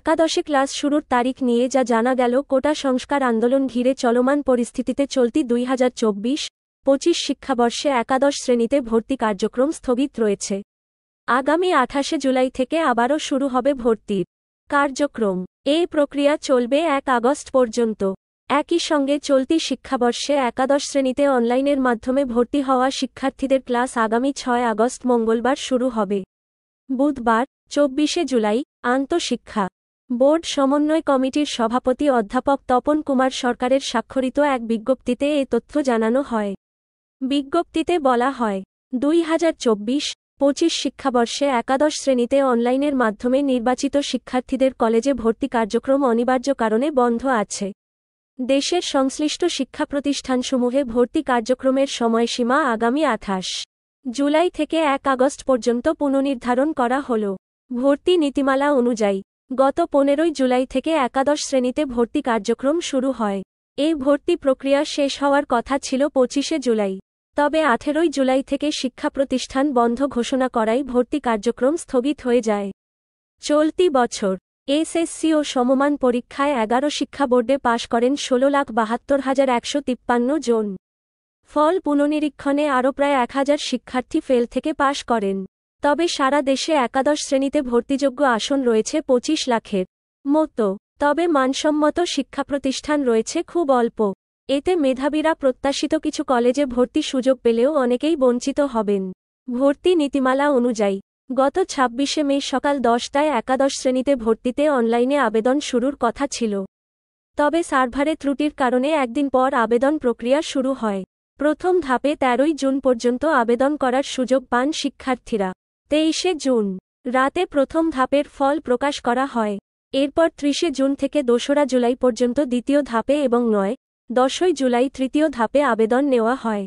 একাদশে ক্লাস শুরুর তারিখ নিয়ে যা জানা গেল। কোটা সংস্কার আন্দোলন ঘিরে চলমান পরিস্থিতিতে চলতি 2024-25 শিক্ষাবর্ষে একাদশ শ্রেণীতে ভর্তি কার্যক্রম স্থগিত রয়েছে। আগামী 28শে জুলাই থেকে আবারও শুরু হবে ভর্তির কার্যক্রম। এই প্রক্রিয়া চলবে 1 আগস্ট পর্যন্ত। একই সঙ্গে চলতি শিক্ষাবর্ষে একাদশ শ্রেণীতে অনলাইনের মাধ্যমে ভর্তি হওয়া শিক্ষার্থীদের ক্লাস আগামী 6 আগস্ট মঙ্গলবার শুরু হবে। বুধবার 24শে জুলাই আন্তঃশিক্ষা বোর্ড সমন্বয় কমিটির সভাপতি অধ্যাপক তপন কুমার সরকারের স্বাক্ষরিত এক বিজ্ঞপ্তিতে এ তথ্য জানানো হয়। বিজ্ঞপ্তিতে বলা হয়, 2024-25 শিক্ষাবর্ষে একাদশ শ্রেণীতে অনলাইনের মাধ্যমে নির্বাচিত শিক্ষার্থীদের কলেজে ভর্তি কার্যক্রম অনিবার্য কারণে বন্ধ আছে। দেশের সংশ্লিষ্ট শিক্ষা প্রতিষ্ঠানসমূহে ভর্তি কার্যক্রমের সময়সীমা আগামী 28 জুলাই থেকে 1 আগস্ট পর্যন্ত পুনর্নির্ধারণ করা হল। ভর্তি নীতিমালা অনুযায়ী গত 15 জুলাই থেকে একাদশ শ্রেণীতে ভর্তি কার্যক্রম শুরু হয়। এই ভর্তি প্রক্রিয়া শেষ হওয়ার কথা ছিল 25শে জুলাই। তবে 18 জুলাই থেকে শিক্ষা প্রতিষ্ঠান বন্ধ ঘোষণা করায় ভর্তি কার্যক্রম স্থগিত হয়ে যায়। চলতি বছর এসএসসি ও সমমান পরীক্ষায় 11 শিক্ষা বোর্ডে পাশ করেন 16,72,153 জন। ফল পুনর্নিরীক্ষণে আরও প্রায় 1000 শিক্ষার্থী ফেল থেকে পাশ করেন। তবে সারা দেশে একাদশ শ্রেণীতে ভর্তিযোগ্য আসন রয়েছে 25 লাখের মতো। তবে মানসম্মত শিক্ষা প্রতিষ্ঠান রয়েছে খুব অল্প। এতে মেধাবীরা প্রত্যাশিত কিছু কলেজে ভর্তি সুযোগ পেলেও অনেকেই বঞ্চিত হবেন। ভর্তি নীতিমালা অনুযায়ী গত 26শে মে সকাল 10টায় একাদশ শ্রেণীতে ভর্তিতে অনলাইনে আবেদন শুরুর কথা ছিল। তবে সার্ভারে ত্রুটির কারণে একদিন পর আবেদন প্রক্রিয়া শুরু হয়। প্রথম ধাপে 13 জুন পর্যন্ত আবেদন করার সুযোগ পান শিক্ষার্থীরা। 23শে জুন রাতে প্রথম ধাপের ফল প্রকাশ করা হয়। এরপর 30শে জুন থেকে 2রা জুলাই পর্যন্ত দ্বিতীয় ধাপে এবং 9-10 জুলাই তৃতীয় ধাপে আবেদন নেওয়া হয়।